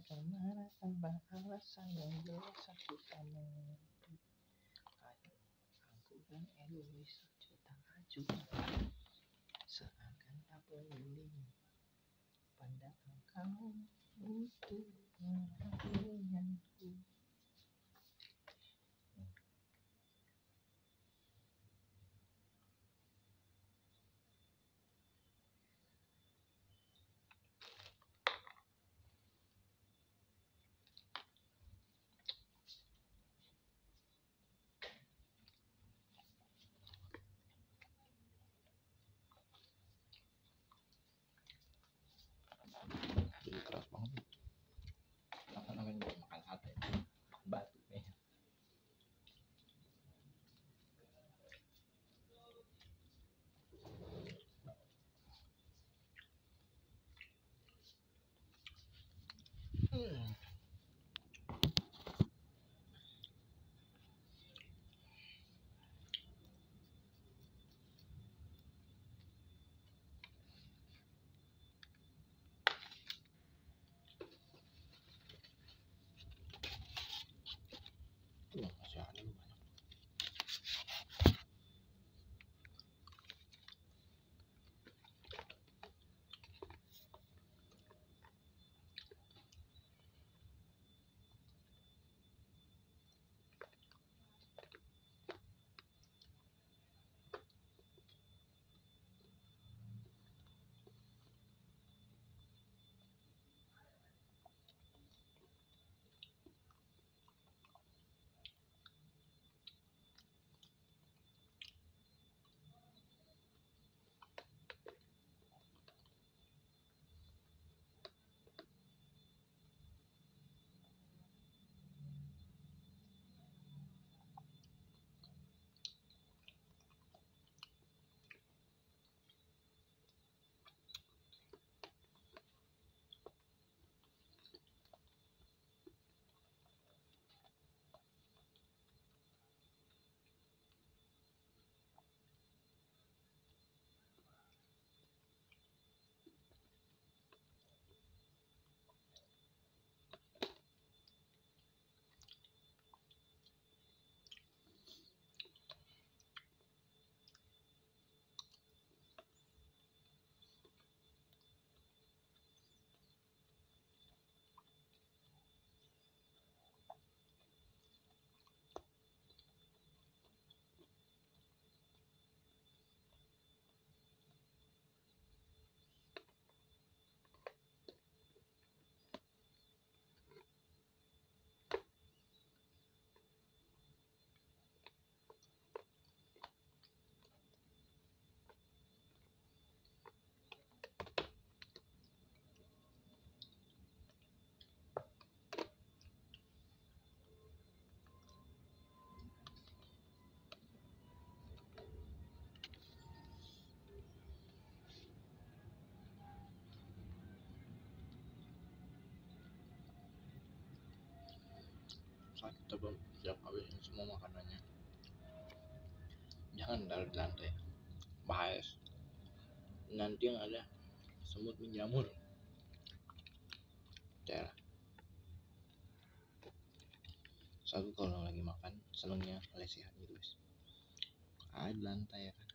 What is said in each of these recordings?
akan marah tanpa alasan yang jelas aku tak mengerti. Aku kan egois tak acuh, seakan tak peduli. Padahal kamu butuh perhatianku. Jadi keras banget. Apa namanya buat makan sate? Batu nih. Masih ada lu banyak. Saat kita belum siap habisin semua makanannya, jangan taruh di lantai, bahaya. Nanti yang ada semut menjamur. Daerah. Satu kalau lagi makan senengnya lesehan gitu guys. Ada di lantai ya kan.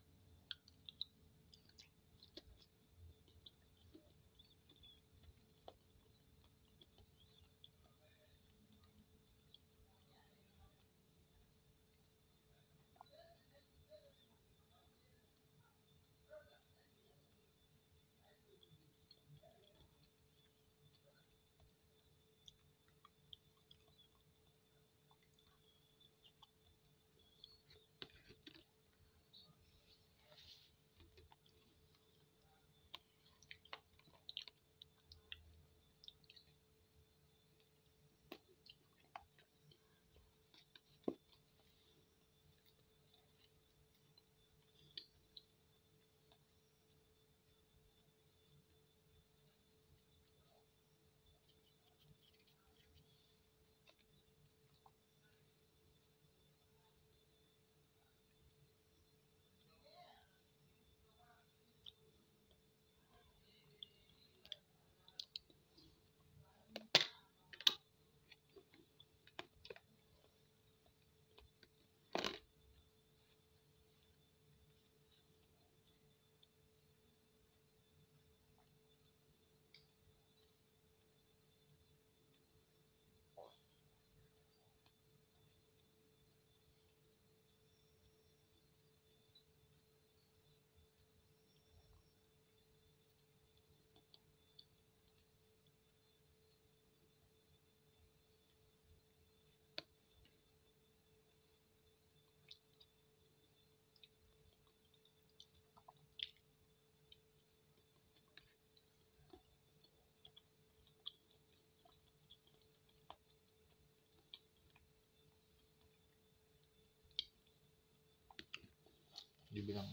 dibilang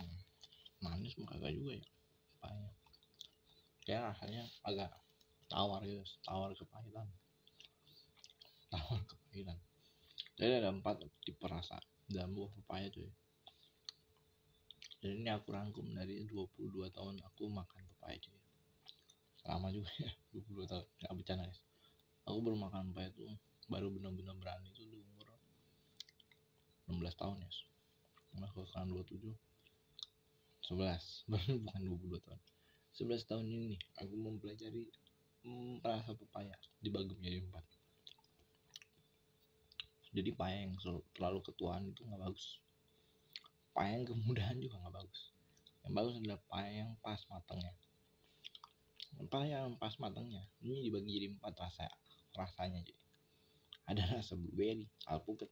manis mah kagak juga ya pahanya, kayak rasanya agak tawar gitu, tawar kepahitan. Jadi ada 4 tipe rasa dalam buah pepaya cuy. Jadi ini aku rangkum dari 22 tahun aku makan pepaya cuy. Lama juga ya 22 tahun, gak bercanda guys. Aku baru makan pepaya tuh baru benar-benar berani tuh di umur 16 tahun ya. Karena aku sekarang 27, 11 baru bukan 22 tahun. 11 tahun ini aku mempelajari rasa pepaya dibagi menjadi 4. Jadi pepaya yang terlalu ketuaan itu nggak bagus, pepaya yang kemudahan juga nggak bagus. Yang bagus adalah pepaya yang pas matangnya. Pepaya yang pas matangnya ini dibagi jadi 4 rasanya jadi ada rasa blueberry, alpukat,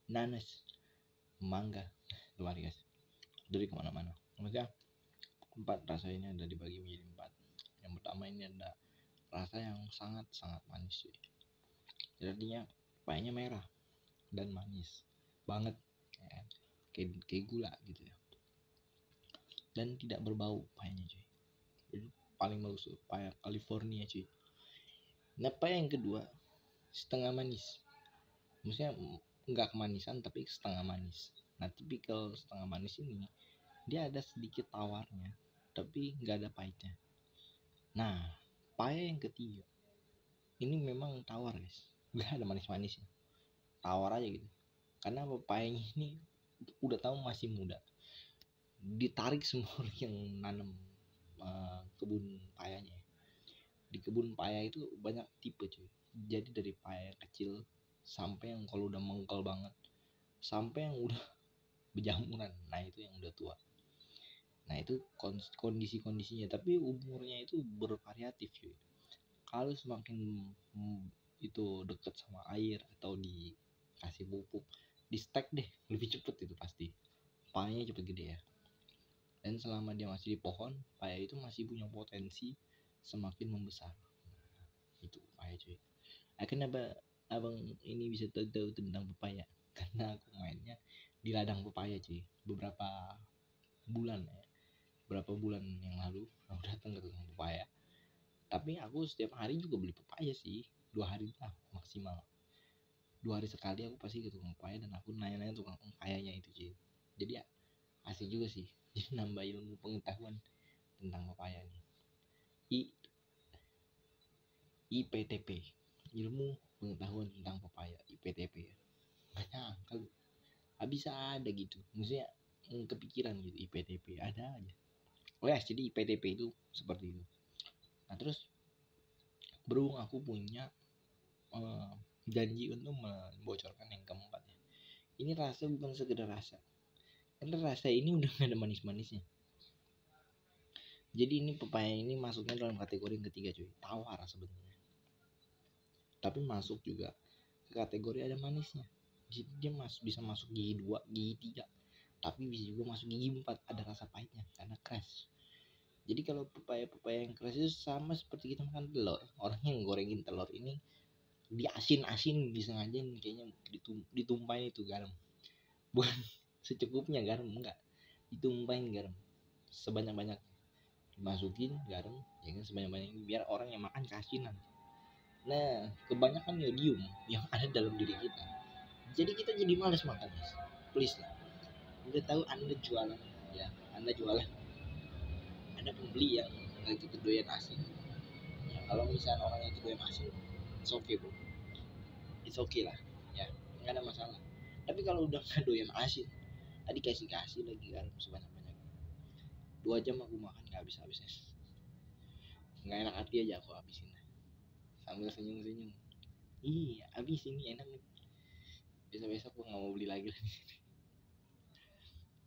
nanas, mangga. Tuh guys, dari kemana-mana. Maksudnya 4 rasa ini ada dibagi menjadi 4. Yang pertama ini ada rasa yang sangat manis cuy. Jadi artinya pepayanya merah dan manis banget ya, kayak gula gitu ya, dan tidak berbau pepayanya cuy. Jadi paling bagus tuh pepaya California cuy. Nah pepaya yang kedua setengah manis, maksudnya nggak kemanisan tapi setengah manis. Nah tipikal setengah manis ini dia ada sedikit tawarnya tapi nggak ada pahitnya. Nah pepaya yang ketiga ini memang tawar guys, nggak ada manis-manisnya, tawar aja gitu. Karena pepayanya ini udah tahu masih muda, ditarik semua orang yang nanam kebun payanya. Di kebun paya itu banyak tipe cuy. Jadi dari paya kecil sampai yang kalau udah mengkel banget, sampai yang udah berjamuran, nah itu yang udah tua. Nah itu kondisi-kondisinya, tapi umurnya itu bervariatif cuy. Kalau semakin itu deket sama air atau dikasih pupuk, di stack deh lebih cepet itu pasti. Payanya cepet gede ya. Dan selama dia masih di pohon, paya itu masih punya potensi semakin membesar. Itu paya cuy. Kenapa abang ini bisa tahu tentang pepaya? Karena aku mainnya di ladang pepaya cuy. Beberapa bulan yang lalu aku datang ke tukang pepaya. Tapi aku setiap hari juga beli pepaya sih, 2 hari lah maksimal. 2 hari sekali aku pasti ke tukang pepaya dan aku nanya-nanya tukang pepayanya itu cuy. Jadi ya asik juga sih. Jadi nambah ilmu pengetahuan tentang pepaya nih. IPTP, ilmu pengetahuan tentang pepaya, IPTP ya. Gak nyangka bisa ada gitu, maksudnya kepikiran gitu IPTP ada aja. Oh ya, jadi IPTP itu seperti itu. Nah terus berhubung aku punya janji untuk membocorkan yang keempat ya. Ini rasa bukan sekedar rasa, karena rasa ini udah gak ada manis-manisnya. Jadi ini pepaya ini masuknya dalam kategori yang ketiga cuy, tawar sebenarnya. Tapi masuk juga ke kategori ada manisnya. Jadi dia bisa masuk gigi 2, gigi 3. Tapi bisa juga masuk gigi 4, ada rasa pahitnya karena keras. Jadi kalau pepaya yang keras itu sama seperti kita makan telur. Orang yang gorengin telur ini diasin-asin disengajain kayaknya ditumpahin itu garam. Bukan secukupnya garam, enggak. Ditumpahin garam sebanyak-banyak. Dimasukin garam ya kan sebanyak-banyaknya biar orang yang makan keasinan. Nah, kebanyakan yodium yang ada dalam diri kita. Jadi kita jadi malas makan, guys. Please lah. Udah tahu Anda jualan, ya. Anda jualan. Anda pembeli yang lagi kedoyan asin. Ya, kalau misalnya orang yang kedoyan asin, it's okay bro. It's okay lah, ya. Nggak ada masalah. Tapi kalau udah kedoyan asin, tadi kasih lagi garam sebanyak-banyak. 2 jam aku makan nggak habis-habisnya. Nggak enak hati aja aku habisin. Sambil senyum-senyum. Iya, habis ini enak nih. Besok-besok gue nggak mau beli lagi.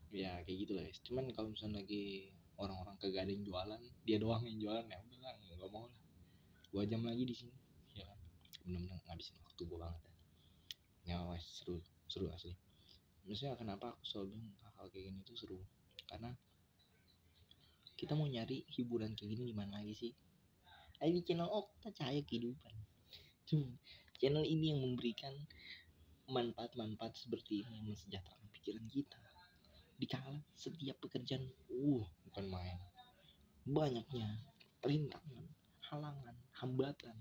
Ya kayak gitu lah guys. Cuman kalau misalnya lagi orang-orang kagak ada yang jualan, dia doang yang jualan, ya udah lah, nggak mau lah. 2 jam lagi di sini, ya kan. Bener-bener ngabisin waktu gue banget ya. Ya wes seru asli. Maksudnya kenapa aku selalu bilang hal kayak gini tuh seru? Karena kita mau nyari hiburan kayak gini di mana lagi sih? Ada di channel Okta Cahaya Kehidupan. Channel ini yang memberikan manfaat-manfaat seperti ini yang mensejahterakan pikiran kita. Dikala setiap pekerjaan bukan main, banyaknya rintangan, halangan, hambatan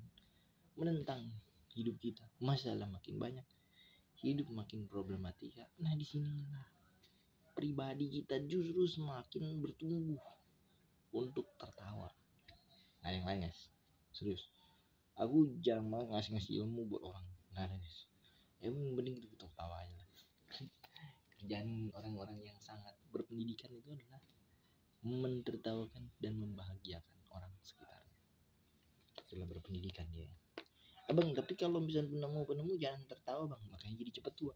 menentang hidup kita, masalah makin banyak, hidup makin problematika. Nah disinilah pribadi kita justru semakin bertumbuh untuk tertawa. Nah yang lain guys, serius, aku jarang banget ngasih ilmu buat orang, nggak ada guys. Ya mending kita ketawa aja lah. Kerjaan orang-orang yang sangat berpendidikan itu adalah mentertawakan dan membahagiakan orang sekitarnya setelah berpendidikan dia. Abang, tapi kalau misalnya penemu jangan tertawa bang, makanya jadi cepet tua.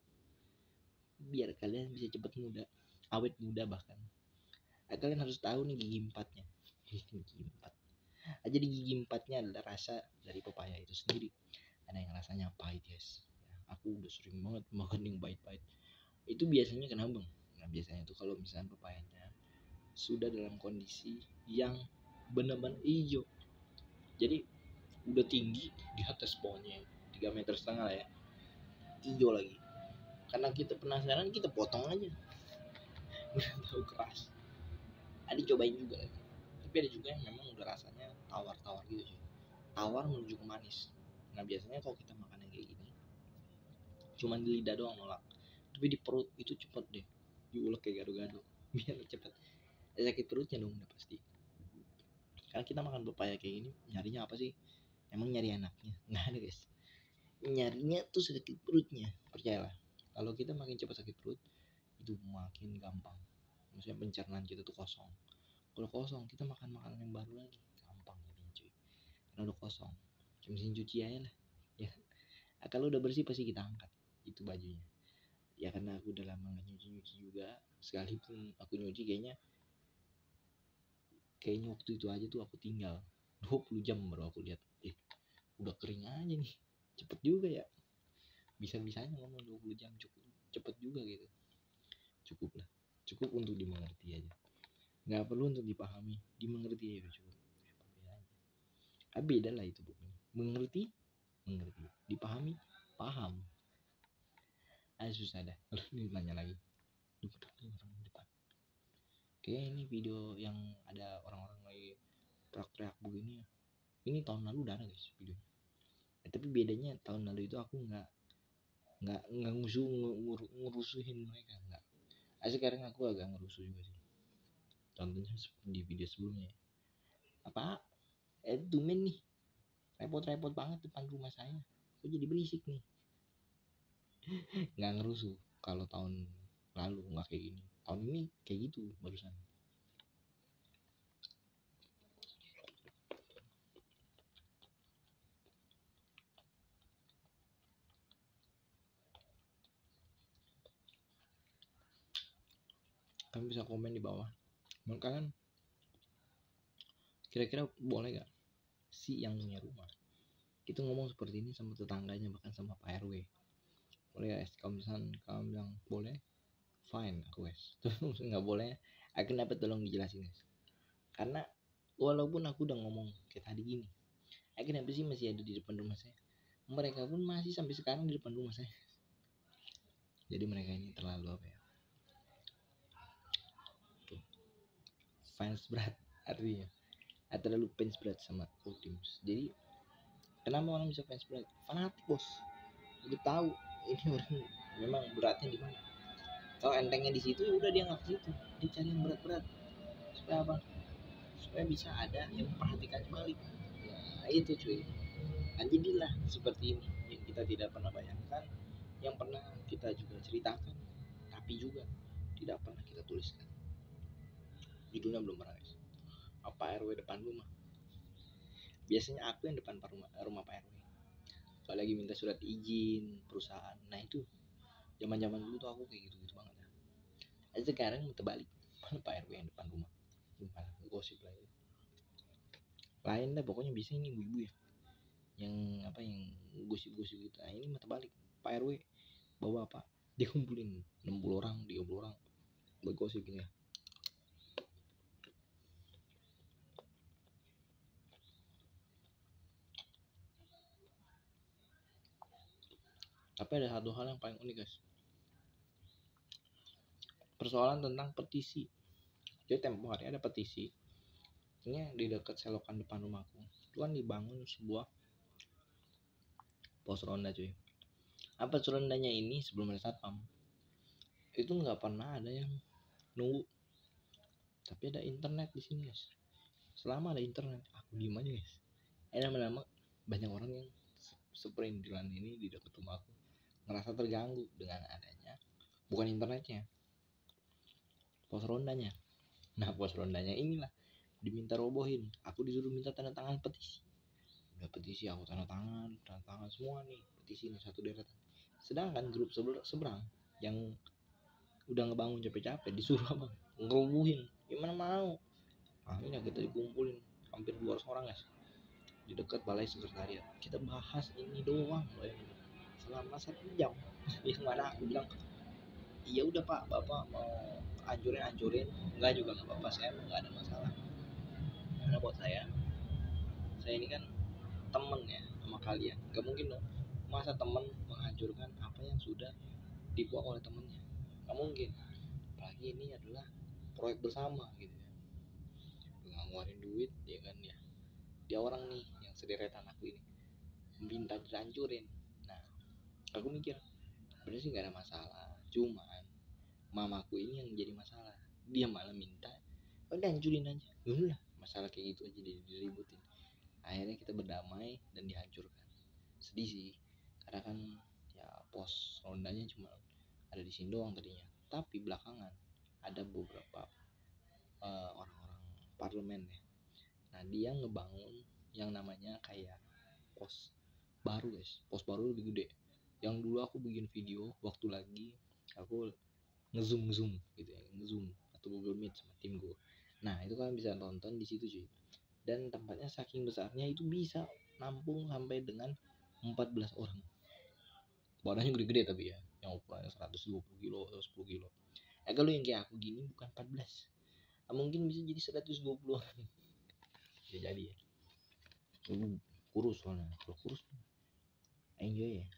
Biar kalian bisa cepet muda, awet muda bahkan. Kalian harus tahu nih gigi empatnya. Gigi empat. Jadi gigi empatnya adalah rasa dari pepaya itu sendiri. Ada yang rasanya pahit guys. Ya, aku udah sering banget makan yang pahit-pahit. Itu biasanya kenapa bang? Nah biasanya itu kalau misalnya pepayanya sudah dalam kondisi yang benar-benar hijau. Jadi udah tinggi di atas pohonnya 3,5 meter lah ya, hijau lagi. Karena kita penasaran, kita potong aja. Udah tahu keras. Ada cobain juga lagi. Tapi ada juga yang memang udah rasanya tawar-tawar gitu sih. Tawar menuju ke manis. Nah biasanya kalau kita makan yang kayak gini, cuman di lidah doang nolak. Tapi di perut itu cepet deh, diulek kayak gado-gado. Biar cepet. Sakit perutnya dong udah pasti. Karena kita makan pepaya kayak gini, nyarinya apa sih? Emang nyari anaknya? Nggak ada guys. Nyarinya tuh sakit perutnya. Percayalah. Kalau kita makin cepat sakit perut, itu makin gampang. Maksudnya pencernaan kita tuh kosong. Kalau kosong, kita makan makanan yang baru lagi, gampang jadinya cuy. Karena udah kosong. Cuma mesin cuci aja lah. Ya. Kalau udah bersih pasti kita angkat itu bajunya. Ya karena aku udah lama gak nyuci juga. Sekalipun aku nyuci kayaknya waktu itu aja tuh aku tinggal 20 jam baru aku lihat udah kering aja nih, cepet juga ya. Bisa-bisanya ngomong 20 jam cukup cepet juga gitu. Cukup lah, cukup untuk dimengerti aja, nggak perlu untuk dipahami, dimengerti aja cukup. Beda lah itu pokoknya, mengerti dipahami paham. Susah dah kalau nanya lagi. Kayaknya ini video yang ada orang-orang lagi teriak-teriak begini ya, ini tahun lalu udah ada guys videonya. Tapi bedanya tahun lalu itu aku nggak ngurusuhin mereka, nggak. Sekarang aku agak ngerusuh juga sih. Contohnya di video sebelumnya, apa tumen nih repot-repot banget depan rumah saya, kok jadi berisik nih. Nggak ngerusuh. Kalau tahun lalu nggak kayak gini, tahun ini kayak gitu barusan. Kalian bisa komen di bawah, menurut kalian kira-kira boleh gak si yang punya rumah itu ngomong seperti ini sama tetangganya, bahkan sama Pak RW? Boleh guys? Kalau misalnya kamu bilang boleh, fine aku guys. Terus nggak boleh, kenapa tolong dijelasin guys. Karena walaupun aku udah ngomong kayak tadi gini, kenapa sih masih ada di depan rumah saya, mereka pun masih sampai sekarang di depan rumah saya. Jadi mereka ini terlalu apa ya, fans berat artinya, terlalu fans berat sama Ultimus. Jadi kenapa orang bisa fans berat? Fanatik bos. Udah tahu ini orang memang beratnya di mana. Kalau entengnya di situ ya udah dia nggak ke situ, dia cari yang berat-berat. Supaya apa? Supaya bisa ada yang memperhatikan balik. Nah itu cuy. Nah, jadilah seperti ini yang kita tidak pernah bayangkan, yang pernah kita juga ceritakan, tapi juga tidak pernah kita tuliskan. Judulnya belum pernah guys. Apa RW depan rumah? Biasanya aku yang depan rumah Pak RW. Kalau lagi minta surat izin perusahaan, nah itu zaman dulu tuh aku kayak gitu banget ya. Sekarang terbalik, malah Pak RW yang depan rumah, malah gosip lagi. Lain dah pokoknya, bisa ini ibu-ibu ya, yang apa yang gosip-gosip gitu. Nah ini mah terbalik, Pak RW bawa apa? Dia kumpulin 60 orang, 30 orang bergosip gini ya. Tapi ada satu hal yang paling unik guys, persoalan tentang petisi. Jadi tempo hari ada petisi ini di dekat selokan depan rumahku itu kan dibangun sebuah pos ronda cuy. Apa pos rondanya ini sebelum ada satpam itu nggak pernah ada yang nunggu, tapi ada internet di sini guys. Selama ada internet aku diem aja guys. Lama-lama banyak orang yang seperindilan ini di dekat rumahku ngerasa terganggu dengan adanya bukan internetnya, pos rondanya. Nah pos rondanya inilah diminta robohin, aku disuruh minta tanda tangan petisi. Udah petisi aku tanda tangan semua nih petisi ini satu deretan. Sedangkan grup seberang yang udah ngebangun capek-capek disuruh apa ngerubuhin, gimana mau. Akhirnya kita dikumpulin hampir 200 orang guys di dekat balai sekretariat. Kita bahas ini doang bayangin selama 1 jam. Yang mana aku bilang iya udah pak, bapak mau anjurin enggak juga nggak apa-apa, saya nggak ada masalah. Karena buat saya ini kan temen ya sama kalian, nggak mungkin dong masa temen menghancurkan apa yang sudah dibuat oleh temennya, nggak mungkin. Apalagi ini adalah proyek bersama gitu ya, nggak ngeluarin duit ya kan ya. Dia orang nih yang sederetan aku ini minta dihancurin. Nah aku mikir bener sih nggak ada masalah, cuman mamaku ini yang jadi masalah. Dia malah minta udah hancurin aja, udah masalah kayak gitu aja diributin. Akhirnya kita berdamai dan dihancurkan. Sedih sih karena kan ya pos rondanya cuma ada di sini doang tadinya, tapi belakangan ada beberapa orang-orang parlemen ya. Nah dia ngebangun yang namanya kayak pos baru guys, pos baru lebih gede. Yang dulu aku bikin video waktu lagi aku ngezoom gitu ya, ngezoom atau Google Meet sama tim gue. Nah itu kalian bisa nonton di situ cuy. Dan tempatnya saking besarnya itu bisa nampung sampai dengan 14 orang. Badannya gede-gede tapi ya, yang ukurannya 120 kilo atau 10 kilo. Kalau yang kayak aku gini bukan 14, mungkin bisa jadi 120 orang. Ya jadi ya. Kurus soalnya, kalau kurus enjoy ya.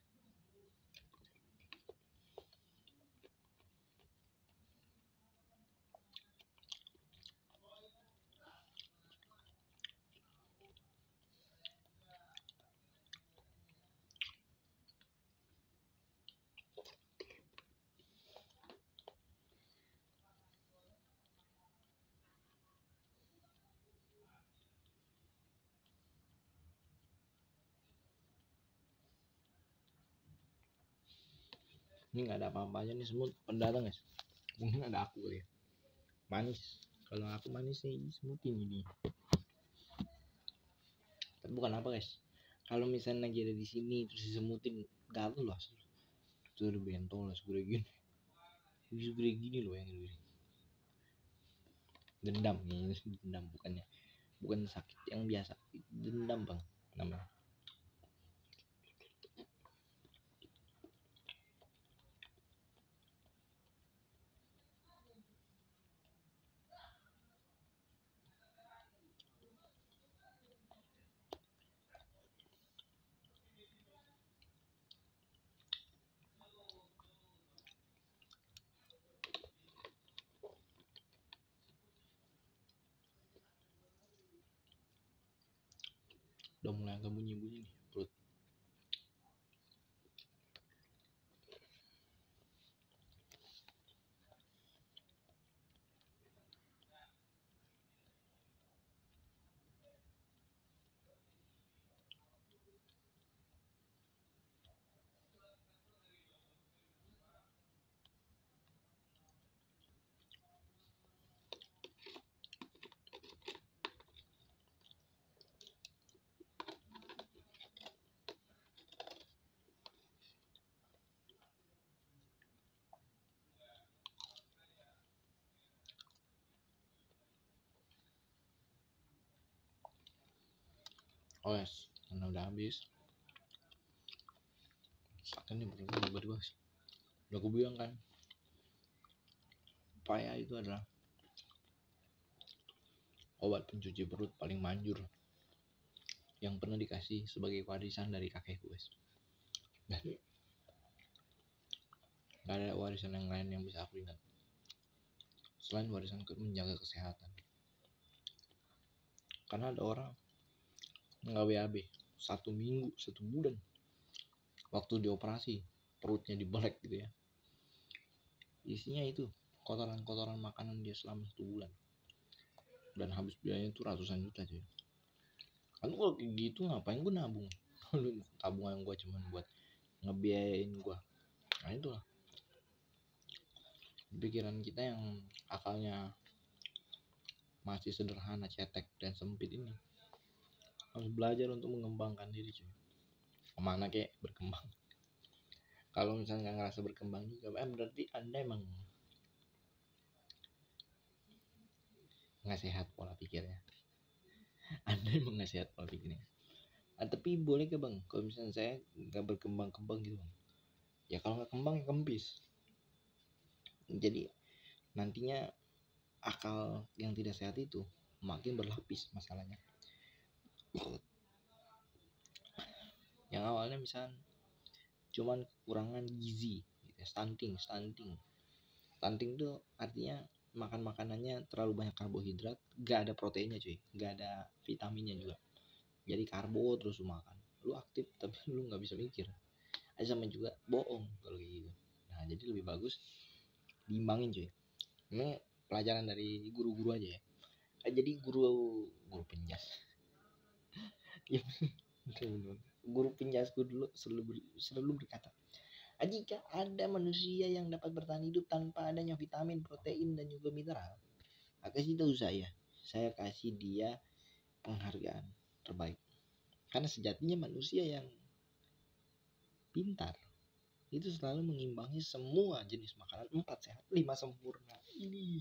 Ini nggak ada apa-apanya nih semut pendatang guys. Mungkin ada aku kali ya. Manis. Kalau aku manis sih semutin ini. Tapi bukan apa guys. Kalau misalnya lagi ada di sini terus disemutin gatel loh. Itu udah bentol lah segede gini. Segede gini loh yang ini. Dendam ini dendam bukan sakit yang biasa. Dendam bang namanya. Udah mulai agak bunyi-bunyi nih perut. Oh yes, karena udah habis. Sakit nih perutnya tiba-tiba. Udah aku bilang kan, paya itu adalah obat pencuci perut paling manjur yang pernah dikasih sebagai warisan dari kakekku guys. Dan gak ada warisan yang lain yang bisa aku ingat. selain warisan menjaga kesehatan. Karena ada orang nggak WAB 1 minggu 1 bulan waktu dioperasi perutnya dibelek gitu ya, isinya itu kotoran-kotoran makanan dia selama 1 bulan, dan habis biayanya itu ratusan juta cuy. Kan kalau kayak gitu ngapain gue nabung? Tabungan gue cuma buat ngebiayain gue. Nah itulah pikiran kita yang akalnya masih sederhana, cetek dan sempit ini harus belajar untuk mengembangkan diri cuy. Kemana kek berkembang. Kalau misalnya nggak ngerasa berkembang juga, berarti anda emang nggak sehat pola pikirnya. Anda emang nggak sehat pola pikirnya. Tapi boleh ke bang, kalau misalnya saya nggak berkembang-kembang gitu bang, ya kalau nggak kembang ya kempis. Jadi nantinya akal yang tidak sehat itu makin berlapis masalahnya. Yang awalnya misalnya cuman kekurangan gizi gitu ya, stunting tuh artinya makan makanannya terlalu banyak karbohidrat, gak ada proteinnya cuy, gak ada vitaminnya juga, jadi karbo terus lu makan, lu aktif tapi lu nggak bisa mikir. Sama juga bohong kalau kayak gitu. Nah jadi lebih bagus diimbangin cuy. Ini pelajaran dari guru-guru aja ya. Jadi guru penjas ya, guru penjasku dulu selalu berkata, jika ada manusia yang dapat bertahan hidup tanpa adanya vitamin, protein, dan juga mineral, kasih tahu saya kasih dia penghargaan terbaik. Karena sejatinya manusia yang pintar itu selalu mengimbangi semua jenis makanan, 4 sehat 5 sempurna. Ini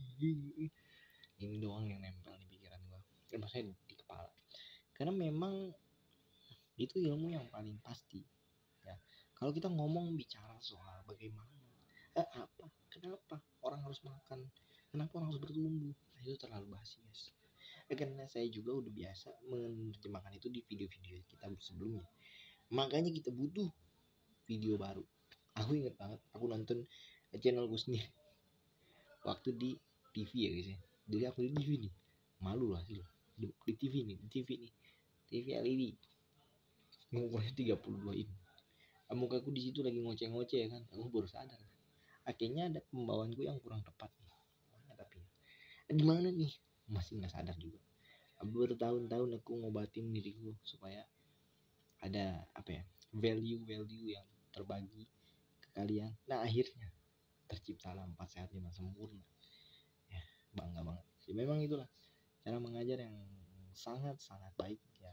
doang yang nempel di pikiran gua, maksudnya di kepala. Karena memang itu ilmu yang paling pasti ya. Kalau kita bicara soal bagaimana kenapa orang harus makan, kenapa orang harus bertumbuh, nah itu terlalu basi guys. Karena saya juga udah biasa menerjemahkan itu di video-video kita sebelumnya, makanya kita butuh video baru. Aku inget banget aku nonton channelku sendiri waktu di TV ya guys ya. Jadi aku di TV nih, malu lah sih di TV nih, TV LED ngumurnya 32 in. Mukaku di situ lagi ngoceh-ngoceh ya kan, aku baru sadar akhirnya ada pembawaanku yang kurang tepat nih. Tapi gimana nih, masih nggak sadar juga. Bertahun-tahun aku ngobatin diriku supaya ada value yang terbagi ke kalian. Nah akhirnya terciptalah 4 sehat 5 sempurna ya, bangga banget ya. Memang itulah cara mengajar yang sangat baik ya,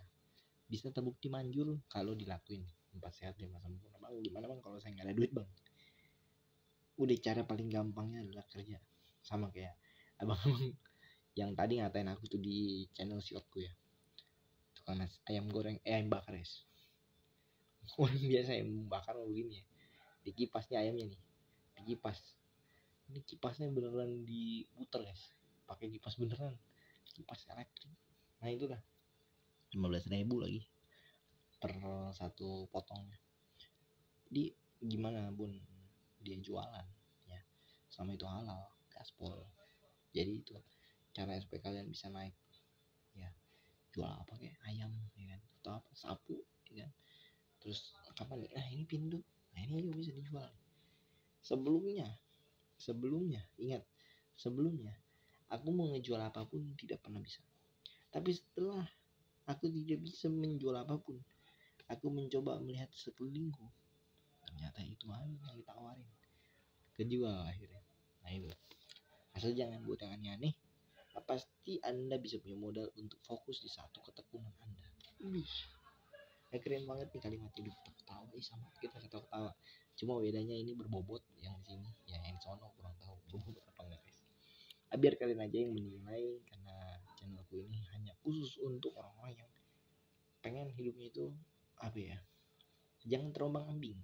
bisa terbukti manjur kalau dilakuin 4 sehat 5 sempurna. Bang gimana bang kalau saya nggak ada duit bang? Udah cara paling gampangnya adalah kerja. Sama kayak abang-abang yang tadi ngatain aku tuh di channel shortku ya, tukang ayam goreng ayam bakar guys. Orang biasa ayam bakar begini ya, dikipasnya ayamnya nih, dikipas. Ini kipasnya beneran diputer guys, pakai kipas beneran, kipas elektrik. Nah itu dah 15.000 lagi per satu potongnya. Jadi gimana bun dia jualan ya, sama itu halal gaspol. Jadi itu cara supaya kalian bisa naik ya, jual apa kayak ayam ya kan, atau apa sapu ya kan. Terus kapan nih, ini pintu, nah ini juga bisa dijual. Sebelumnya ingat, sebelumnya aku mau ngejual apapun tidak pernah bisa. Tapi setelah aku tidak bisa menjual apapun, aku mencoba melihat sekelilingku, ternyata itu hal yang ditawarin, kejual akhirnya. Nah itu, asal jangan buat yang aneh-aneh, pasti anda bisa punya modal untuk fokus di satu ketekunan anda. Keren banget nih kalimat hidup ketawa sama kita ketawa. Cuma bedanya ini berbobot, yang di sini ya yang di sono kurang tahu berbobot apa enggak guys. Biar kalian aja yang menilai, karena channelku ini hanya khusus untuk orang-orang yang pengen hidupnya itu jangan terombang-ambing.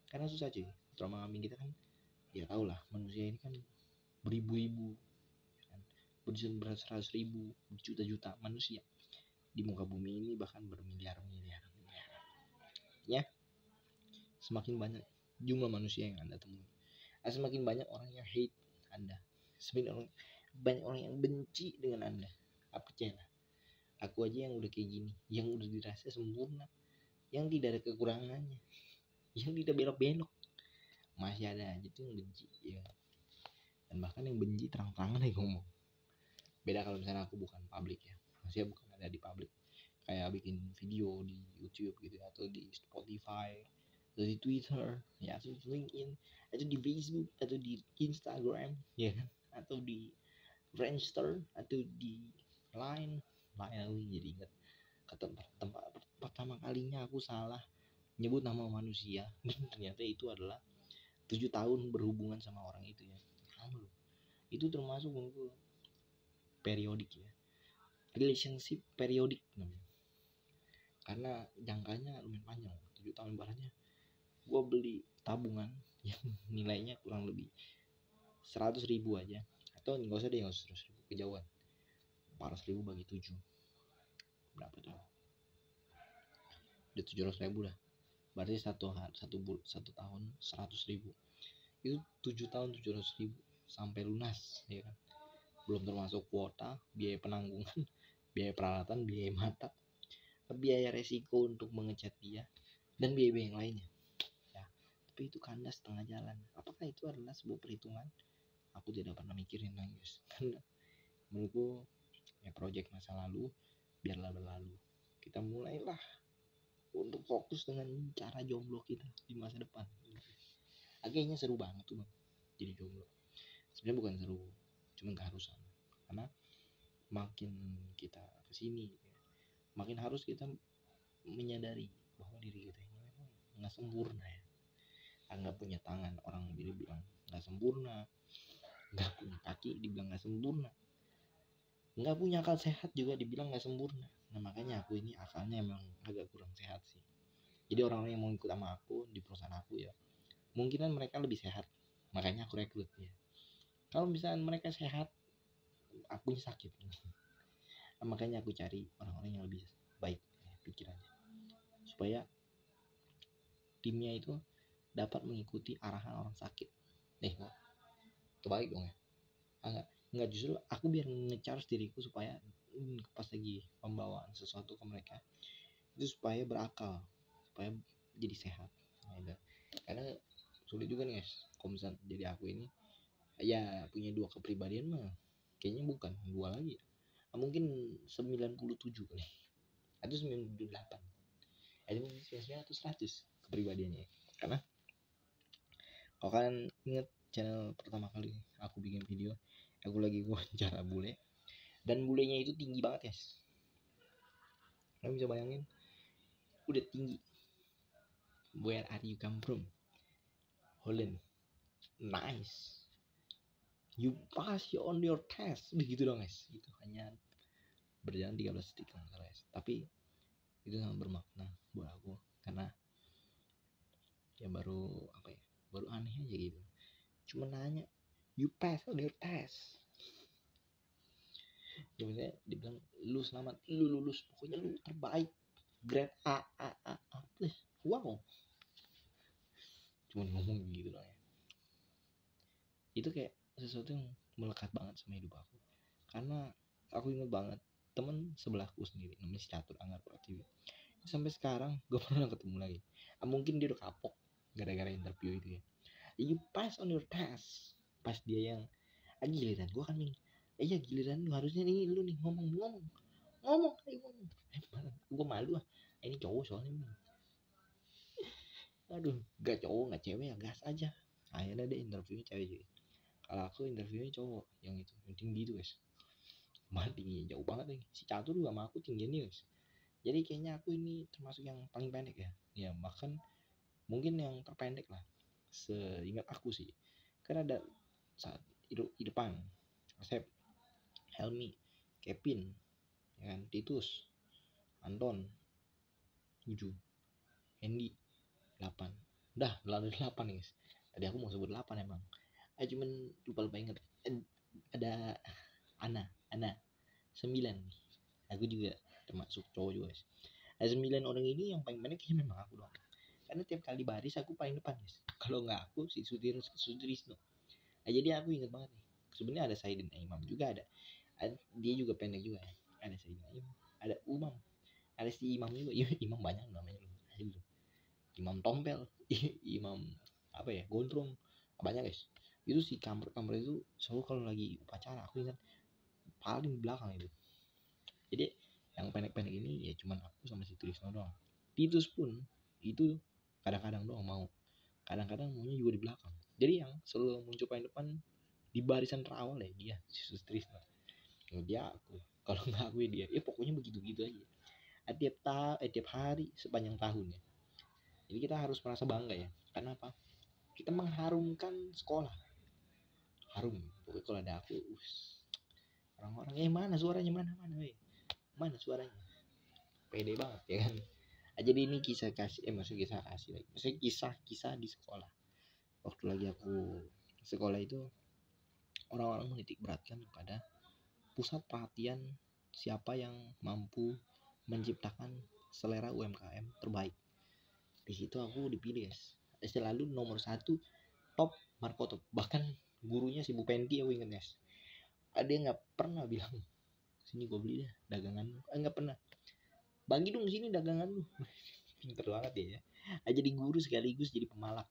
Karena susah cuy, terombang-ambing kita kan ya tau lah, manusia ini kan beribu-ribu kan, beratus-ratus ribu, juta-juta manusia di muka bumi ini, bahkan bermiliar-miliar ya. Semakin banyak jumlah manusia yang anda temui, semakin banyak orang yang hate anda, semakin orang banyak orang yang benci dengan Anda. Apa percayalah, aku aja yang udah kayak gini, yang udah dirasa sempurna, yang tidak ada kekurangannya, yang tidak belok-belok, masih ada aja tuh yang benci ya. Dan bahkan yang benci terang-terangan aja ngomong. Beda kalau misalnya aku bukan publik ya, maksudnya bukan ada di publik, kayak bikin video di YouTube gitu, atau di Spotify, atau di Twitter ya, atau di LinkedIn, atau di Facebook, atau di Instagram ya kan, atau di Friendster, atau di Line aku jadi ingat tempat pertama kalinya aku salah nyebut nama manusia dan ternyata itu adalah 7 tahun berhubungan sama orang itu ya. Itu termasuk untuk periodik ya, relationship periodik namanya, karena jangkanya lumayan panjang 7 tahun. Ibaratnya gue beli tabungan yang nilainya kurang lebih 100.000 aja, atau nggak usah deh, nggak usah 100.000, kejauhan, 400.000 bagi 7 berapa tuh, udah 700.000 dah, berarti satu tahun 100.000, itu 7 tahun 700.000 sampai lunas ya kan, belum termasuk kuota, biaya penanggungan, biaya peralatan, biaya mata, biaya resiko untuk mengecat dia, dan biaya yang lainnya ya. Tapi itu kandas setengah jalan. Apakah itu adalah sebuah perhitungan? Aku tidak pernah mikirin lagi guys, karena menurutku ya project masa lalu biarlah berlalu. Kita mulailah untuk fokus dengan cara jomblo kita di masa depan. Kayaknya seru banget tuh bang jadi jomblo. Sebenarnya bukan seru, cuma keharusan, karena makin kita kesini makin harus kita menyadari bahwa diri kita ini memang nggak sempurna ya. Nggak punya tangan, orang bilang nggak sempurna. Nggak punya kaki, dibilang nggak sempurna. Nggak punya akal sehat juga dibilang nggak sempurna. Nah makanya aku ini akalnya emang agak kurang sehat sih. Jadi orang-orang yang mau ikut sama aku di perusahaan aku ya, mungkinan mereka lebih sehat, makanya aku rekrut ya. Kalau misalnya mereka sehat, akunya sakit. Nah, makanya aku cari orang-orang yang lebih baik ya, pikirannya, supaya timnya itu dapat mengikuti arahan orang sakit. Kebalik dong ya. Enggak, justru aku biar nge-charge diriku supaya pas lagi pembawaan sesuatu ke mereka itu supaya berakal, supaya jadi sehat. Nah, karena sulit juga nih guys, kalau misalnya jadi aku ini ya punya 2 kepribadian mah kayaknya bukan 2 lagi ya. Mungkin 97 kali atau 98, itu mungkin 99 atau 100 kepribadiannya. Karena kalau kalian inget channel pertama kali aku bikin video, aku lagi wawancara bule, dan bulenya itu tinggi banget guys. Kalian bisa bayangin, udah tinggi. Where are you come from? Holland. Nice. You pass on your test. Begitu dong guys. Itu hanya berjalan 13 detik guys. Tapi itu sangat bermakna buat aku, karena ya baru aneh aja gitu. Cuma nanya, you pass on your test. Ya misalnya dibilang lu selamat, lu lulus, pokoknya lu terbaik, grade A. Wow, cuma ngomong gitu doang ya. Itu kayak sesuatu yang melekat banget sama hidup aku, karena aku inget banget temen sebelahku sendiri namanya si Catur Anggar Pratiwi, sampai sekarang gak pernah ketemu lagi. Mungkin dia udah kapok gara-gara interview itu ya. You pass on your test. Pas dia yang giliran gue kan nih, iya giliran lu harusnya nih, lu nih ngomong ayo ngomong. Gue malu ini cowok soalnya nih. Aduh, gak cowok gak cewek ya gas aja. Akhirnya dia interviewnya cewek juga. Kalau aku interviewnya cowok yang itu, yang tinggi itu guys. Malah tingginya jauh banget nih. Si Catur juga sama aku tingginya guys. Jadi kayaknya aku ini termasuk yang paling pendek ya. Ya bahkan mungkin yang terpendek lah, seingat aku sih. Karena ada saat di depan Asep, Helmi, Kevin, ya kan, Titus, Anton 7, Hendy 8. Udah lalu 8 guys. Tadi aku mau sebut 8 emang. Cuman lupa inget. Ada Ana 9. Aku juga termasuk cowok juga guys. Ada 9 orang ini yang paling pendek memang aku doang. Karena tiap kali baris aku paling depan guys. Kalau nggak aku si Sutrisno. Jadi aku inget banget nih. sebenarnya ada Saidina Imam juga, ada dia juga pendek juga ya. Ada Saidina Imam, ada Umam, ada si Imam juga. Imam banyak namanya, Imam Tompel, Imam apa ya, Gondrong, banyak guys. Itu si kamar itu selalu kalau lagi upacara aku ingat paling belakang itu. Jadi yang pendek-pendek ini ya cuman aku sama si Trisno doang. Titus pun itu kadang-kadang doang mau, kadang-kadang maunya juga di belakang. Jadi yang selalu muncul paling depan di barisan terawal ya dia, si Trisno. Dia aku, kalau nggak aku ya dia, ya pokoknya begitu-begitu aja. Tiap hari sepanjang tahun ya. Jadi kita harus merasa bangga ya. Karena apa? Kita mengharumkan sekolah. Harum. Pokoknya kalau ada aku, orang-orang mana suaranya, mana suaranya. Pede banget ya kan. Jadi ini kisah kasih, maksudnya kisah kasih lagi. Maksudnya kisah-kisah di sekolah. Waktu lagi aku sekolah itu, orang-orang menitik beratkan kepada pusat perhatian siapa yang mampu menciptakan selera UMKM terbaik. Di situ aku dipilih guys. Selalu nomor 1 top Markotop. Bahkan gurunya si Bu Penti, aku inget guys. Dia nggak pernah bilang sini gue beli deh dagangan lu. Nggak pernah. Bagi dong sini dagangan lu. Pinter banget ya. Jadi guru sekaligus jadi pemalak.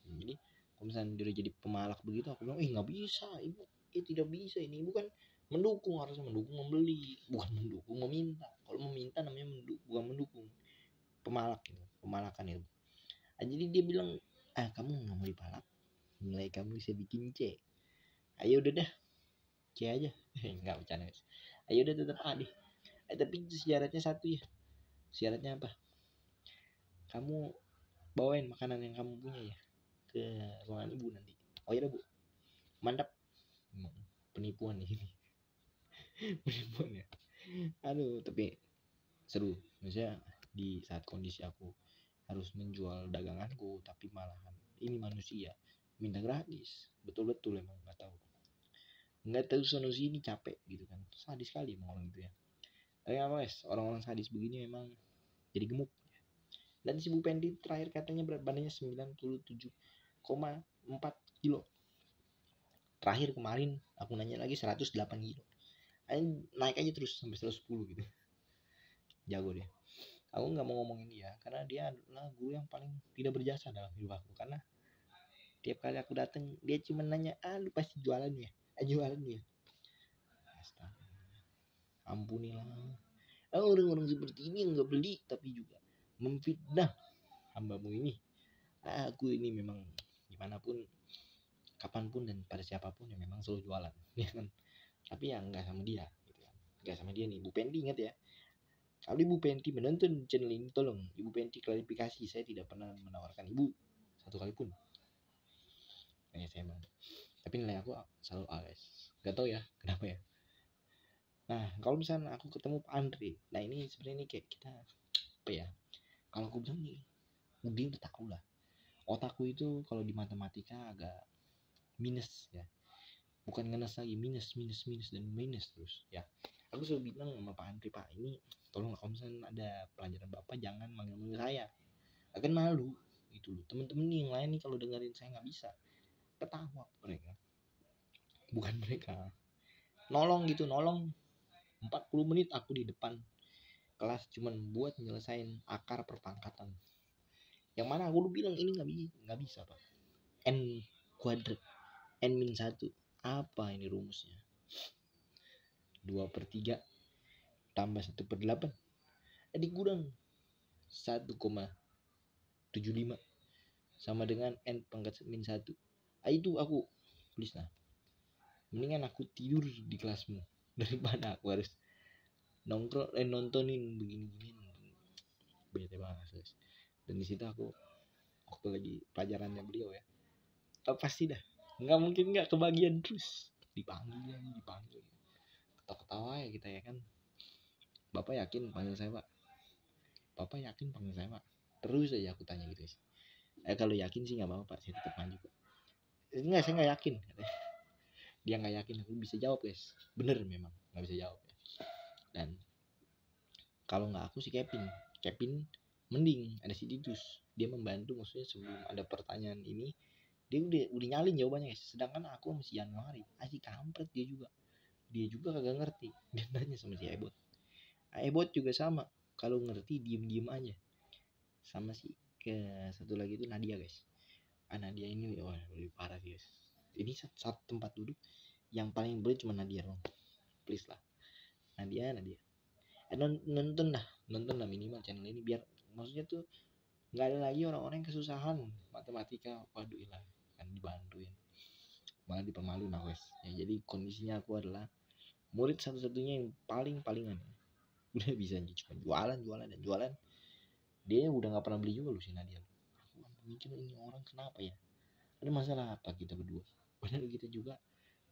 Jadi kalau misalnya dia jadi pemalak begitu, aku bilang, nggak bisa ibu, tidak bisa, ini ibu kan mendukung, harusnya mendukung membeli, bukan mendukung meminta. Kalau meminta namanya bukan mendukung, pemalak gitu, pemalakan itu. Jadi dia bilang, kamu nggak mau dipalak, nilai kamu bisa bikin C. Ayo udah dah, C aja. Nggak bercanda guys. Ayo udah tetap A deh. Tapi syaratnya satu ya. Syaratnya apa? Kamu bawain makanan yang kamu punya ya ke ruangan ibu nanti. Oh iya bu, mantap. Penipuan ini. Penipuan ya. Aduh, tapi seru. Maksudnya di saat kondisi aku harus menjual daganganku, tapi malahan ini manusia minta gratis. Betul-betul emang nggak tahu sono sini, capek gitu kan. Sadis sekali emang orang gitu ya. Tapi apa guys, orang-orang sadis begini memang jadi gemuk. Dan si Bu Pendi terakhir katanya berat badannya 97,4 kilo. Terakhir kemarin aku nanya lagi 108 kilo. Naik aja terus sampai 110 gitu. Jago dia. Aku nggak mau ngomongin dia karena dia adalah guru yang paling tidak berjasa dalam hidup aku. Karena tiap kali aku datang dia cuma nanya, lu pasti jualan ya, jualan ya. Astaga, ampunilah. Orang-orang seperti ini yang nggak beli tapi juga memfitnah hambamu ini. Aku ini memang gimana pun, kapanpun dan pada siapapun ya memang selalu jualan, ya kan. Tapi ya nggak sama dia, gitu kan. Nggak sama dia nih. Bu Penti ingat ya. Kalau Ibu Penti menonton channel ini, tolong Ibu Penti klarifikasi, saya tidak pernah menawarkan Ibu satu kali pun. Saya emang. Tapi nilai aku selalu A guys. Gak tau ya kenapa ya. Nah kalau misalnya aku ketemu Pak Andre, nah ini sebenarnya ini kayak kita apa ya? Kalau aku bilang nih, dia udah tahu lah. Otakku itu kalau di matematika agak minus ya. Bukan ngenes lagi, minus dan minus terus ya. Aku selalu bilang sama Pak Andre, Pak ini tolong kalau misalnya ada pelajaran Bapak jangan manggil saya, akan malu gitu loh. Temen-temen nih yang lain nih kalau dengerin saya nggak bisa, ketawa mereka, bukan mereka nolong 40 menit aku di depan kelas cuman buat nyelesain akar perpangkatan, yang mana aku udah bilang ini nggak bisa Pak. N kuadrat N-1 apa ini rumusnya? 2/3 tambah 1/8 dikurang 1,75 sama dengan N pangkat min 1. Itu aku please nah, mendingan aku tidur di kelasmu daripada aku harus nontonin begini-begini. Bete banget guys. Dan di situ aku waktu lagi pelajarannya beliau ya, pasti dah nggak mungkin nggak kebagian, terus dipanggil ketawa-ketawa ya kita ya kan. Bapak yakin panggil saya Pak? Bapak yakin panggil saya Pak? Terus aja aku tanya gitu guys. Kalau yakin sih nggak apa-apa Pak, saya tetap maju Pak. Enggak, saya nggak yakin. Dia nggak yakin aku bisa jawab guys. Bener memang nggak bisa jawab ya. Dan kalau nggak aku si Kevin mending ada si Titus, dia membantu, maksudnya sebelum ada pertanyaan ini Dia udah nyalin jawabannya guys, sedangkan aku sama si Januari asik kampret. Dia juga kagak ngerti. Dia nanya sama si Ebot. Ebot juga sama, kalau ngerti diem aja. Sama si ke satu lagi itu Nadia guys. Nadia ini wah lebih parah sih guys. Ini satu tempat duduk yang paling berat cuma Nadia dong. Please lah, Nadia. Nonton lah minimal channel ini, biar maksudnya tuh nggak ada lagi orang-orang yang kesusahan matematika. Waduh ilah, kan dibantuin malah dipermaluin lah guys ya. Jadi kondisinya aku adalah murid satu-satunya yang palingan udah bisa cuma jualan. Dia udah nggak pernah beli juga loh si Nadia. Aku mikir ini orang kenapa ya, ada masalah apa kita berdua, padahal kita juga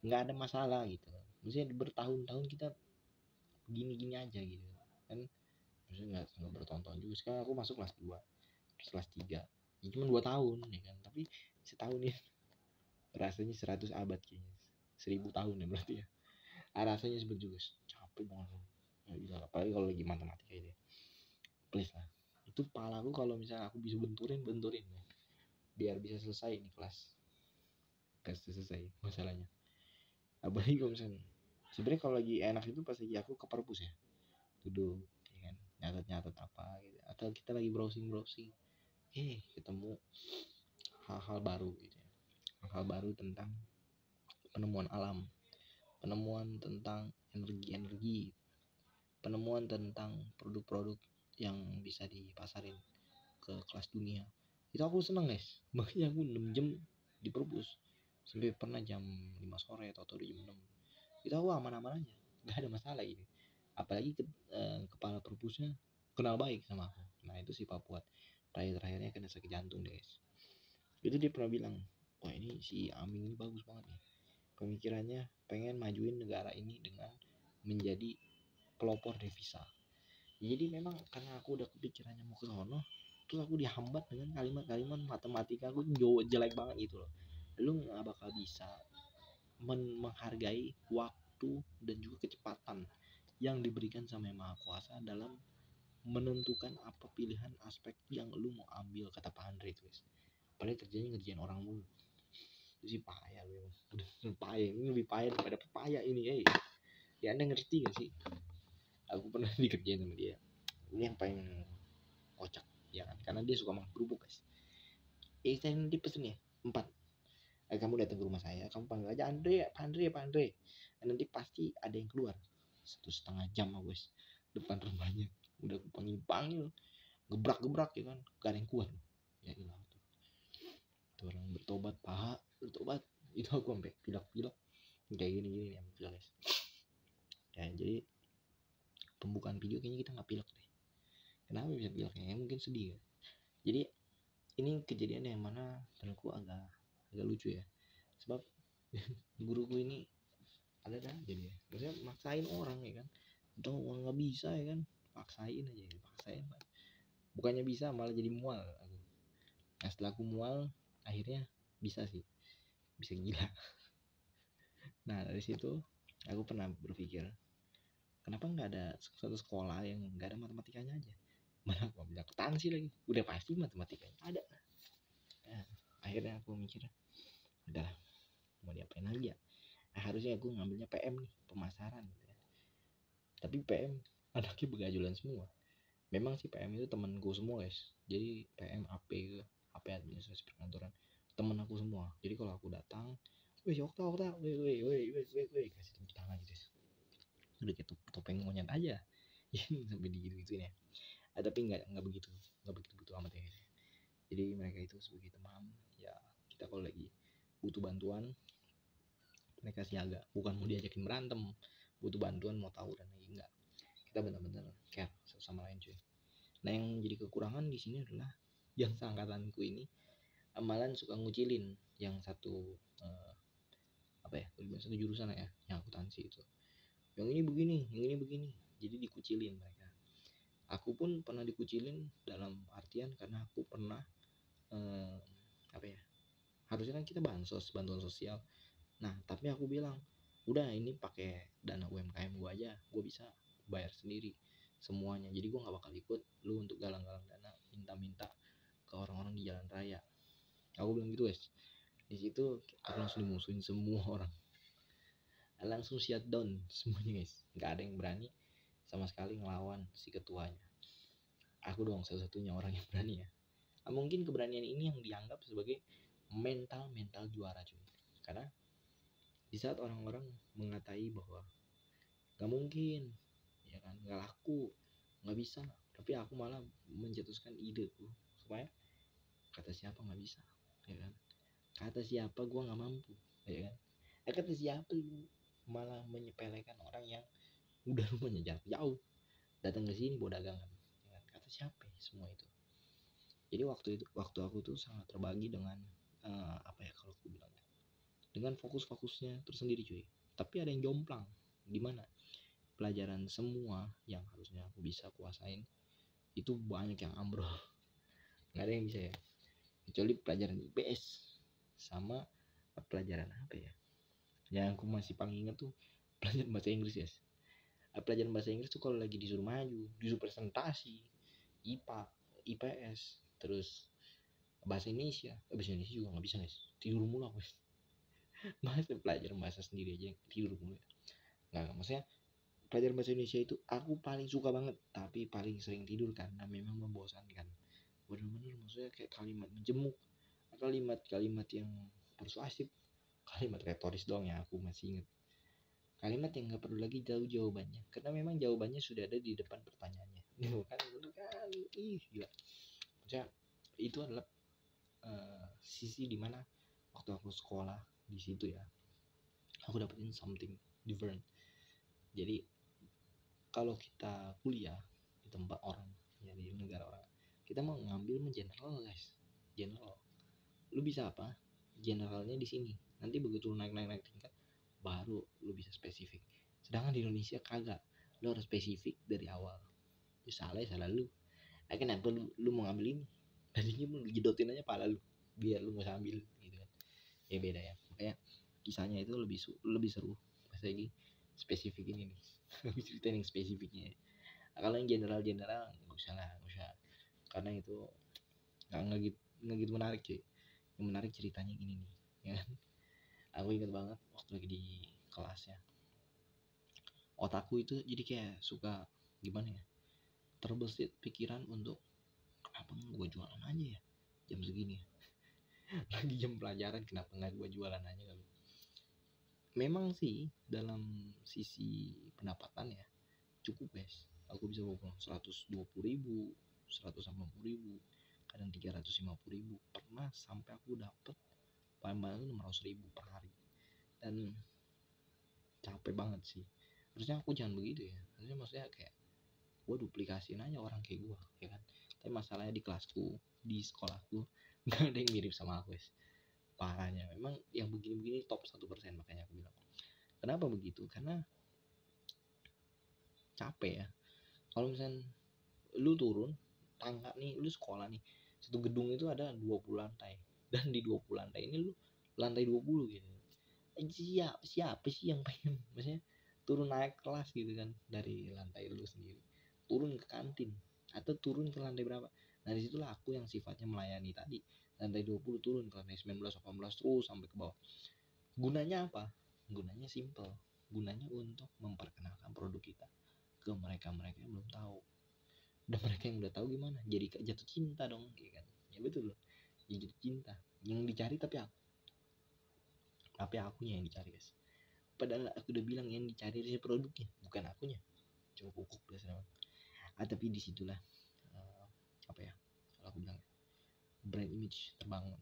nggak ada masalah gitu. Maksudnya bertahun-tahun kita gini-gini aja gitu kan. Maksudnya nggak bertonton juga. Sekarang aku masuk kelas 2 terus kelas 3 ya cuma 2 tahun ya kan, tapi setahun ya rasanya 100 abad kayaknya, 1000 tahun ya berarti ya. Rasanya sebet juga capek banget ya, bisa apalagi kalau lagi matematika ini. Please lah, itu palaku kalau misalnya aku bisa benturin ya, biar bisa selesai ini kelas selesai masalahnya. Apalagi kalau misalnya sebenarnya kalau lagi enak itu pas lagi aku ke perpus ya, duduk ya kan, nyatet apa gitu, atau kita lagi browsing ketemu hal-hal baru gitu ya. Hal baru tentang penemuan alam, penemuan tentang energi, penemuan tentang produk-produk yang bisa dipasarin ke kelas dunia. Itu aku seneng guys, makanya aku 6 jam di perpus sampai pernah jam 5 sore atau jam 6. Itu aku aman-aman aja, gak ada masalah ini. Apalagi kepala perpusnya kenal baik sama aku. Nah itu si Papuat, terakhirnya kena sakit jantung deh guys. Itu dia pernah bilang, wah ini si Aming ini bagus banget nih, pemikirannya pengen majuin negara ini dengan menjadi pelopor devisa. Jadi memang karena aku udah kepikirannya mau ke sono, terus aku dihambat dengan kalimat-kalimat matematika aku jelek banget gitu loh. Lu nggak bakal bisa menghargai waktu dan juga kecepatan yang diberikan sama Yang Maha Kuasa dalam menentukan apa pilihan aspek yang lu mau ambil, kata Pak Andre itu guys. Padahal kerjanya ngerjain orang mulu. Itu sih payah lu, udah payah, ini lebih payah daripada pepaya ini ya. Anda ngerti gak sih, aku pernah dikerjain sama dia. Ini yang paling kocak ya kan, karena dia suka makan kerupuk guys. Saya nanti pesen ya 4. Kamu datang ke rumah saya, kamu panggil aja Andre. Nanti pasti ada yang keluar 1,5 jam lah guys depan rumahnya. Udah aku panggil gebrak ya kan, gak ada yang kuat ya. Ilah tuh orang bertobat itu aku sampai pilek kayak gini yang pilek guys ya. Jadi pembukaan video kayaknya kita nggak pilek deh. Kenapa bisa pileknya? Mungkin sedih ya. Jadi ini kejadian yang mana menurutku agak lucu ya, sebab guruku ini ada jadi ya, maksudnya maksain orang ya kan, atau nggak bisa ya kan, paksain bukannya bisa malah jadi mual aku. Nah setelah aku mual akhirnya bisa gila. Nah dari situ aku pernah berpikir, kenapa nggak ada suatu sekolah yang nggak ada matematikanya aja. Mana aku bilang akuntansi lagi, udah pasti matematikanya ada. Nah, akhirnya aku mikir udah mau diapain lagi ya. Nah, harusnya aku ngambilnya PM nih, pemasaran gitu ya. Tapi PM anaknya begajulan semua. Memang sih PM itu temanku semua guys. Jadi PM AP administrasi perkantoran temen aku semua. Jadi kalau aku datang, weh Okta, weh kasih tepuk tangan gitu. Udah kayak topeng monyet aja. Sampai digituin ya. Tapi nggak begitu butuh amat ya guys. Jadi mereka itu sebagai teman ya, kita kalau lagi butuh bantuan mereka siaga, bukan mau diajakin berantem, butuh bantuan mau tahu dan lagi enggak. Kita benar-benar care satu sama lain cuy. Nah yang jadi kekurangan di sini adalah yang seangkatanku ini amalan suka ngucilin yang satu satu jurusan ya, yang akuntansi itu. Yang ini begini, jadi dikucilin mereka. Aku pun pernah dikucilin dalam artian karena aku pernah harusnya kan kita bantuan sosial. Nah tapi aku bilang udah ini pakai dana UMKM gue aja, gue bisa bayar sendiri semuanya, jadi gue nggak bakal ikut lu untuk galang-galang dana minta-minta ke orang-orang di jalan raya. Aku bilang gitu guys. Di situ aku langsung dimusuhin semua orang, langsung shut down semuanya guys, nggak ada yang berani sama sekali ngelawan si ketuanya. Aku doang satu-satunya orang yang berani ya. Mungkin keberanian ini yang dianggap sebagai mental juara cuy, karena di saat orang-orang mengatai bahwa gak mungkin, ya kan, gak laku, gak bisa, tapi aku malah mencetuskan ideku supaya kata siapa gak bisa, ya kan, kata siapa gua gak mampu, ya kan, kata siapa lu malah menyepelekan orang yang udah rumahnya jauh datang ke sini bawa dagangan, ya kan? Kata siapa ya semua itu. Jadi waktu aku tuh sangat terbagi dengan apa ya kalau aku bilang, dengan fokus-fokusnya tersendiri cuy. Tapi ada yang jomplang, di mana pelajaran semua yang harusnya aku bisa kuasain itu banyak yang ambrol, nggak ada yang bisa ya, kecuali pelajaran IPS sama pelajaran apa ya, yang aku masih paling ingat tuh pelajaran bahasa Inggris ya. Pelajaran bahasa Inggris tuh kalau lagi disuruh maju, disuruh presentasi, IPA, IPS, terus bahasa Indonesia juga nggak bisa guys, tidur mulu aku. Masa pelajaran bahasa sendiri aja tidur mulu, nggak, maksudnya pelajaran bahasa Indonesia itu aku paling suka banget, tapi paling sering tidur karena memang membosankan. Bener-bener maksudnya kayak kalimat menjemuk, kalimat yang persuasif, kalimat retoris doang ya aku masih inget. Kalimat yang nggak perlu lagi jauh jawabannya, karena memang jawabannya sudah ada di depan pertanyaannya. Kan, ih gila. Maksudnya itu adalah sisi dimana waktu aku sekolah di situ ya, aku dapetin something different. Jadi kalau kita kuliah di tempat orang, ya di negara orang, kita mau ngambil general guys, general. Lu bisa apa? Generalnya di sini. Nanti begitu naik tingkat, baru lu bisa spesifik. Sedangkan di Indonesia kagak. Lu harus spesifik dari awal. Lu salah ya salah lu. Kenapa lu mau ngambil ini? Tadinya lu jedotin aja pala lu, biar lu nggak ambil gitu kan. Ya beda ya. Makanya kisahnya itu lebih seru pas lagi spesifik ini nih. Aku ceritain yang spesifiknya. Kalau yang general nggak usah, karena itu nggak gitu menarik cuy. Yang menarik ceritanya gini nih, ya kan? Aku ingat banget waktu lagi di kelasnya, otakku itu jadi kayak suka gimana ya, terbesit pikiran untuk kenapa nggak gue jualan aja ya jam segini ya? Lagi jam pelajaran kenapa nggak gue jualan aja kali. Memang sih dalam sisi pendapatan ya cukup guys, aku bisa bawa pulang 120.000, 180.000, kadang 350.000, pernah sampai aku dapet paling banyak 600.000 per hari. Dan capek banget sih, harusnya aku jangan begitu ya, harusnya maksudnya kayak gue duplikasiin aja orang kayak gue, ya kan. Tapi masalahnya di kelasku, di sekolahku nggak ada yang mirip sama aku guys. Parahnya memang yang begini-begini top 1%. Makanya aku bilang kenapa begitu, karena capek ya. Kalau misalnya lu turun tangga nih, lu sekolah nih, satu gedung itu ada 20 lantai, dan di 20 lantai ini lu lantai 20 gitu. Siapa sih yang pengen maksudnya turun naik kelas gitu kan, dari lantai lu sendiri turun ke kantin atau turun ke lantai berapa. Nah disitulah aku yang sifatnya melayani tadi, lantai 20 turun ke lantai 19, 18 terus sampai ke bawah. Gunanya apa? Gunanya simple, gunanya untuk memperkenalkan produk kita ke mereka-mereka yang belum tahu. Dan mereka yang udah tahu gimana, jadi jatuh cinta dong, ya kan. Ya betul loh, ya jatuh cinta. Yang dicari tapi akunya yang dicari guys. Padahal aku udah bilang yang dicari dari produknya, bukan akunya. Coba kukuk biasa. Tapi disitulah apa ya, kalau aku bilang brand image terbangun.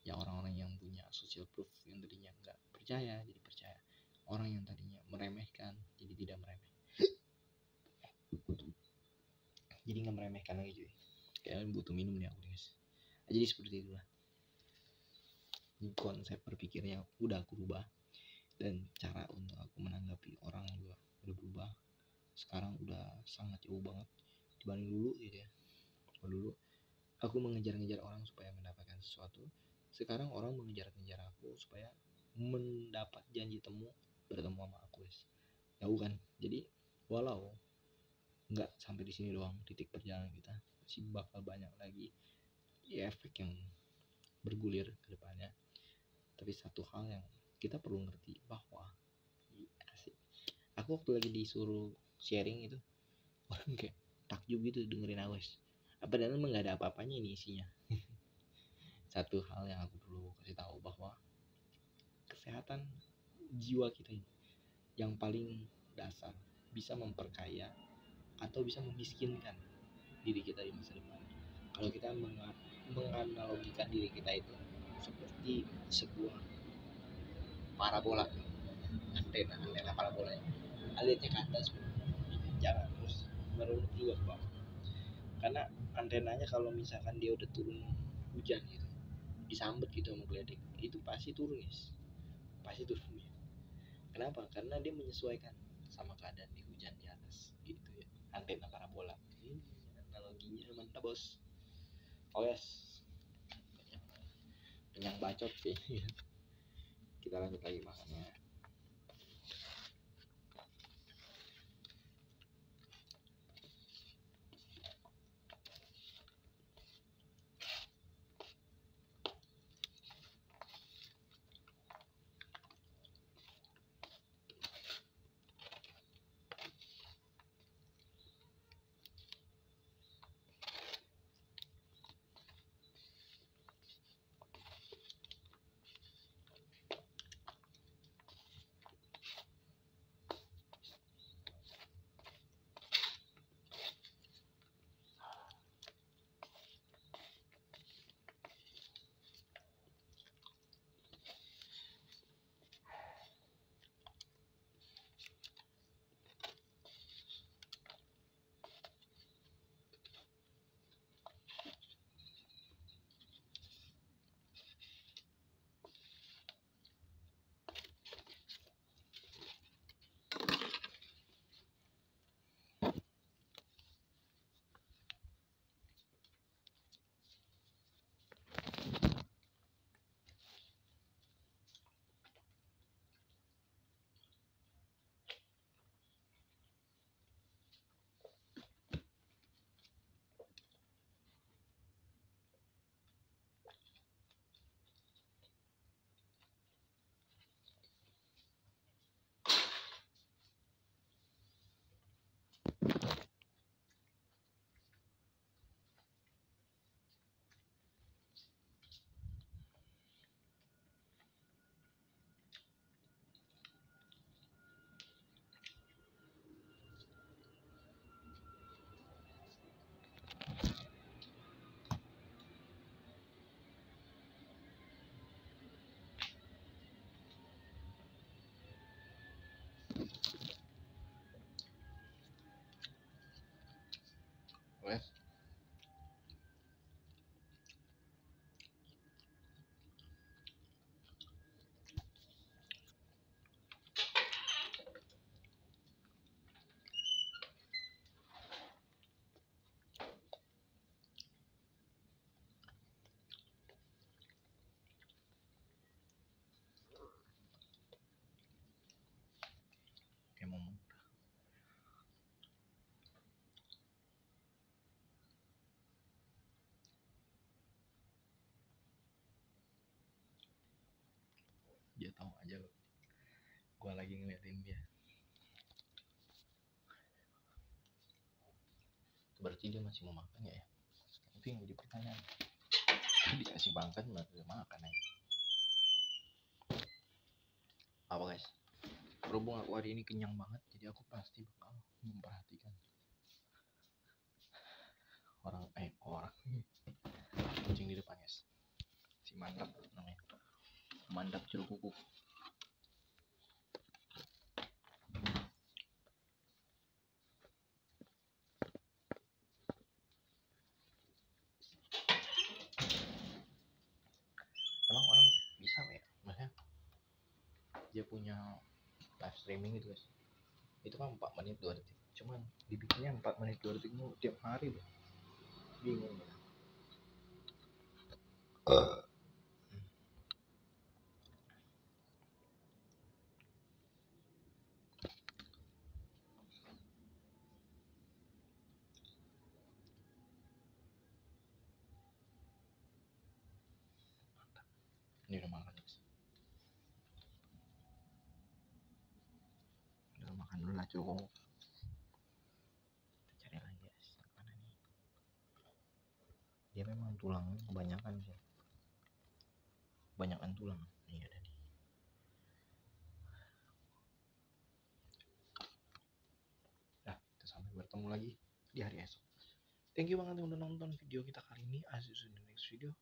Ya orang-orang yang punya social proof, yang tadinya nggak percaya jadi percaya, orang yang tadinya meremehkan jadi tidak meremeh, jadi nggak meremehkan lagi cuy. Kalian butuh minum nih aku guys. Jadi seperti itulah konsep berpikirnya udah aku rubah, dan cara untuk aku menanggapi orang juga udah berubah. Sekarang udah sangat jauh banget dibanding dulu gitu ya. Kalau dulu aku mengejar-ngejar orang supaya mendapatkan sesuatu, sekarang orang mengejar-ngejar aku supaya mendapat janji bertemu sama aku guys. Jauh kan. Jadi walau nggak sampai di sini doang titik perjalanan kita, masih bakal banyak lagi ya, efek yang bergulir ke depannya. Tapi satu hal yang kita perlu ngerti bahwa asik. Aku waktu lagi disuruh sharing itu, orang kayak takjub gitu dengerin aku. Padahal emang gak ada apa-apanya ini isinya. Satu hal yang aku perlu kasih tahu bahwa kesehatan jiwa kita ini yang paling dasar bisa memperkaya atau bisa memiskinkan diri kita di masa depan. Kalau kita menganalogikan diri kita itu seperti sebuah parabola, antena parabola, alirnya ke atas, jangan terus merunut juga ke bawah. Karena antenanya kalau misalkan dia udah turun hujan gitu, disambet gitu sama geledek, itu pasti turun guys, pasti turun ya. Kenapa? Karena dia menyesuaikan sama keadaan di hujan di atas gitu ya. Antena parabola ini analoginya mantap bos. Oh yes, kenyang bacot sih. Kita lanjut lagi makannya. Wes, kayak mau dia tahu aja loh. Gua lagi ngeliatin dia. Berarti dia masih mau makan ya? Itu yang jadi pertanyaan. Dikasih makan nggak makan aja. Apa guys? Berhubung aku hari ini kenyang banget, jadi aku pasti bakal memperhatikan orang kucing di depan guys. Si mantap namanya, mantap jeruk kuku. Emang orang bisa ya, maksudnya dia punya live streaming gitu guys, itu kan 4 menit 2 detik, cuman dibikinnya 4 menit 2 detik mau tiap hari loh. Bingung ya. Ini udah makan guys. makan dulu lah cukup. Kita cari lagi es yang mana nih. Dia memang tulangnya kebanyakan sih, kebanyakan tulang. Ini ada nih. Nah, kita sampai bertemu lagi di hari esok. Thank you banget yang udah nonton video kita kali ini. See you in the next video.